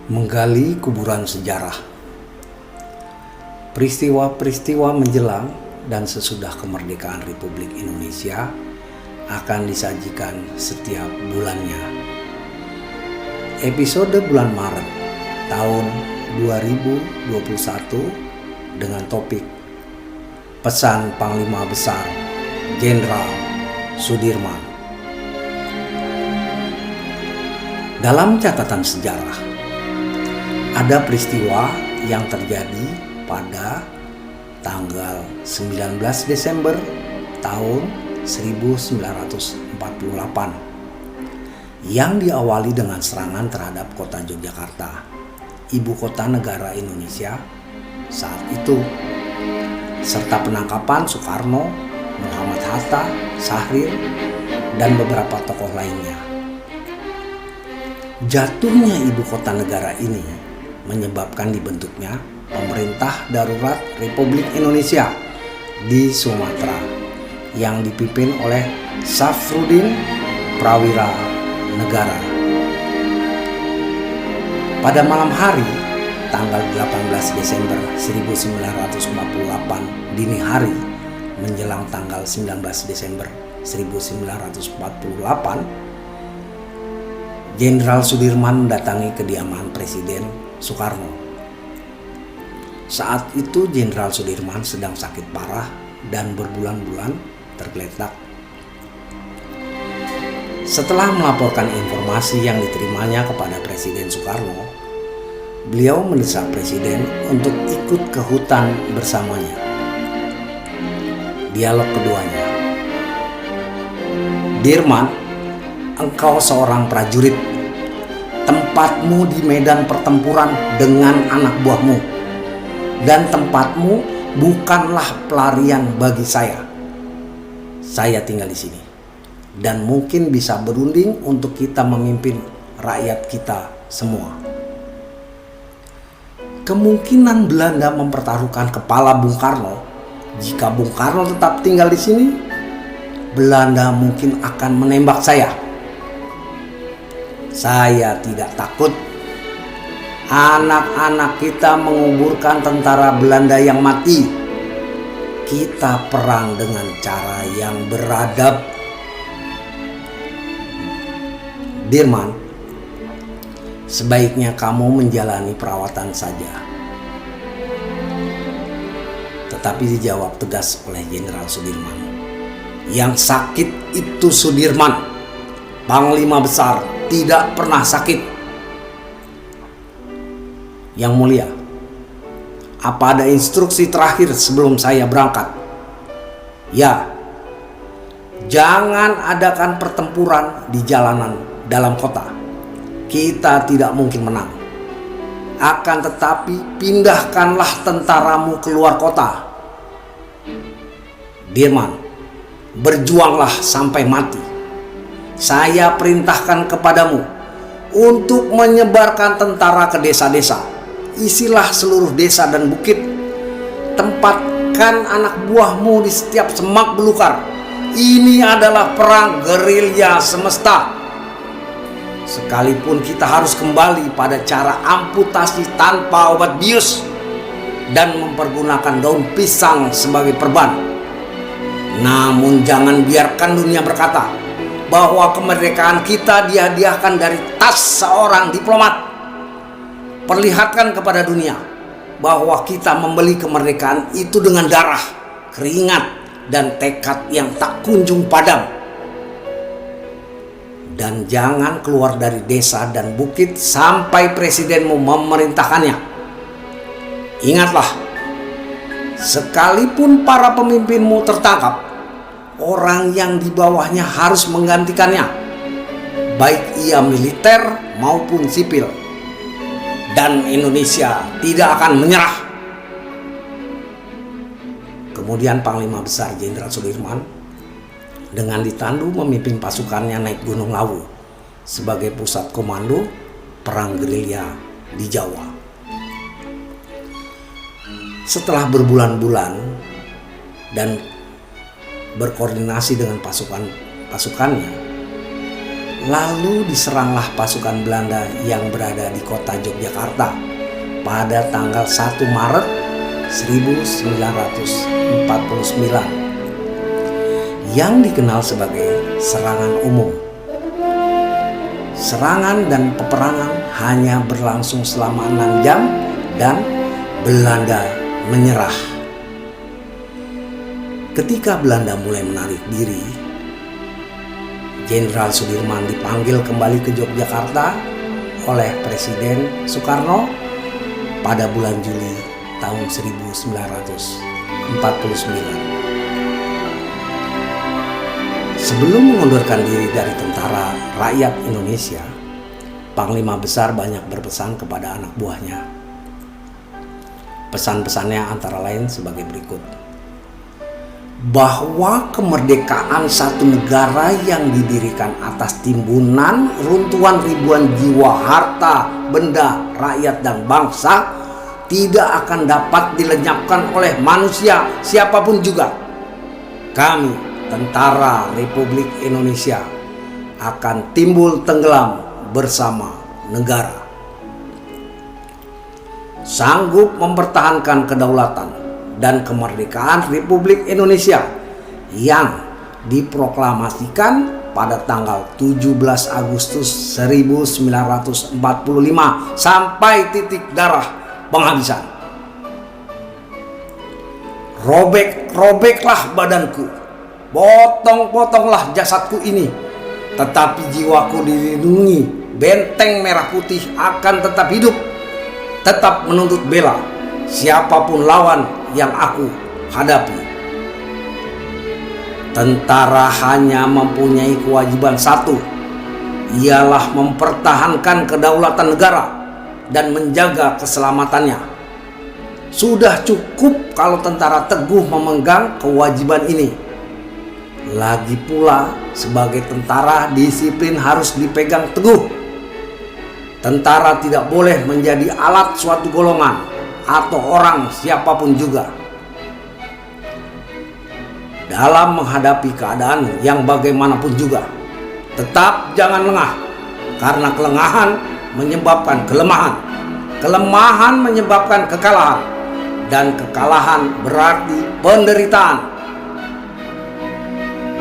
Menggali kuburan sejarah. Peristiwa-peristiwa menjelang dan sesudah kemerdekaan Republik Indonesia akan disajikan setiap bulannya. Episode bulan Maret tahun 2021 dengan topik Pesan Panglima Besar Jenderal Sudirman. Dalam catatan sejarah, ada peristiwa yang terjadi pada tanggal 19 Desember tahun 1948 yang diawali dengan serangan terhadap kota Yogyakarta, ibu kota negara Indonesia saat itu, serta penangkapan Soekarno, Muhammad Hatta, Syahrir, dan beberapa tokoh lainnya. Jatuhnya ibu kota negara ini menyebabkan dibentuknya pemerintah darurat Republik Indonesia di Sumatera yang dipimpin oleh Safruddin Prawira Negara. Pada malam hari tanggal 18 Desember 1948 dini hari menjelang tanggal 19 Desember 1948, Jenderal Sudirman mendatangi kediaman Presiden Soekarno. Saat itu Jenderal Sudirman sedang sakit parah dan berbulan-bulan tergeletak. Setelah melaporkan informasi yang diterimanya kepada Presiden Soekarno, beliau mendesak Presiden untuk ikut ke hutan bersamanya. Dialog keduanya. Dirman, engkau seorang prajurit. Tempatmu di medan pertempuran dengan anak buahmu. Dan tempatmu bukanlah pelarian bagi saya. Saya tinggal di sini. Dan mungkin bisa berunding untuk kita memimpin rakyat kita semua. Kemungkinan Belanda mempertaruhkan kepala Bung Karno. Jika Bung Karno tetap tinggal di sini, Belanda mungkin akan menembak saya. Saya tidak takut. Anak-anak kita menguburkan tentara Belanda yang mati. Kita perang dengan cara yang beradab. Dirman, sebaiknya kamu menjalani perawatan saja. Tetapi dijawab tegas oleh Jenderal Sudirman. Yang sakit itu Sudirman. Panglima Besar tidak pernah sakit. Yang mulia, apa ada instruksi terakhir sebelum saya berangkat? Ya, jangan adakan pertempuran di jalanan dalam kota. Kita tidak mungkin menang. Akan tetapi pindahkanlah tentaramu keluar kota. Dirman, berjuanglah sampai mati. Saya perintahkan kepadamu untuk menyebarkan tentara ke desa-desa. Isilah seluruh desa dan bukit. Tempatkan anak buahmu di setiap semak belukar. Ini adalah perang gerilya semesta. Sekalipun kita harus kembali pada cara amputasi tanpa obat bius dan mempergunakan daun pisang sebagai perban. Namun jangan biarkan dunia berkata bahwa kemerdekaan kita dihadiahkan dari tas seorang diplomat. Perlihatkan kepada dunia bahwa kita membeli kemerdekaan itu dengan darah, keringat, dan tekad yang tak kunjung padam. Dan jangan keluar dari desa dan bukit sampai presidenmu memerintahkannya. Ingatlah, sekalipun para pemimpinmu tertangkap, orang yang di bawahnya harus menggantikannya, baik ia militer maupun sipil. Dan Indonesia tidak akan menyerah. Kemudian Panglima Besar Jenderal Sudirman dengan ditandu memimpin pasukannya naik Gunung Lawu sebagai pusat komando perang gerilya di Jawa. Setelah berbulan-bulan dan berkoordinasi dengan pasukannya, Lalu diseranglah pasukan Belanda yang berada di kota Yogyakarta pada tanggal 1 Maret 1949 yang dikenal sebagai serangan umum. Serangan dan peperangan hanya berlangsung selama 6 jam dan Belanda menyerah. Ketika Belanda mulai menarik diri, Jenderal Sudirman dipanggil kembali ke Yogyakarta oleh Presiden Soekarno pada bulan Juli tahun 1949. Sebelum mengundurkan diri dari Tentara Rakyat Indonesia, Panglima Besar banyak berpesan kepada anak buahnya. Pesan-pesannya antara lain sebagai berikut: bahwa kemerdekaan satu negara yang didirikan atas timbunan runtuhan ribuan jiwa, harta, benda, rakyat, dan bangsa tidak akan dapat dilenyapkan oleh manusia siapapun juga. Kami, Tentara Republik Indonesia, akan timbul tenggelam bersama negara. Sanggup mempertahankan kedaulatan dan kemerdekaan Republik Indonesia yang diproklamasikan pada tanggal 17 Agustus 1945 sampai titik darah penghabisan. Robek-robeklah badanku, potong-potonglah jasadku ini, tetapi jiwaku dilindungi. Benteng merah putih akan tetap hidup, tetap menuntut bela siapapun lawan yang aku hadapi. Tentara hanya mempunyai kewajiban satu, ialah mempertahankan kedaulatan negara dan menjaga keselamatannya. Sudah cukup kalau tentara teguh memegang kewajiban ini. Lagi pula, sebagai tentara, disiplin harus dipegang teguh. Tentara tidak boleh menjadi alat suatu golongan atau orang siapapun juga. Dalam menghadapi keadaan yang bagaimanapun juga, tetap jangan lengah, karena kelengahan menyebabkan kelemahan, kelemahan menyebabkan kekalahan, dan kekalahan berarti penderitaan.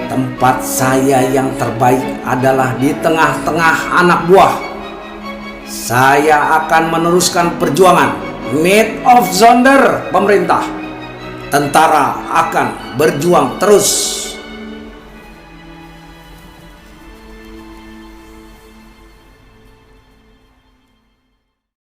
Tempat saya yang terbaik adalah di tengah-tengah anak buah. Saya akan meneruskan perjuangan Niet of Zonder pemerintah. Tentara akan berjuang terus.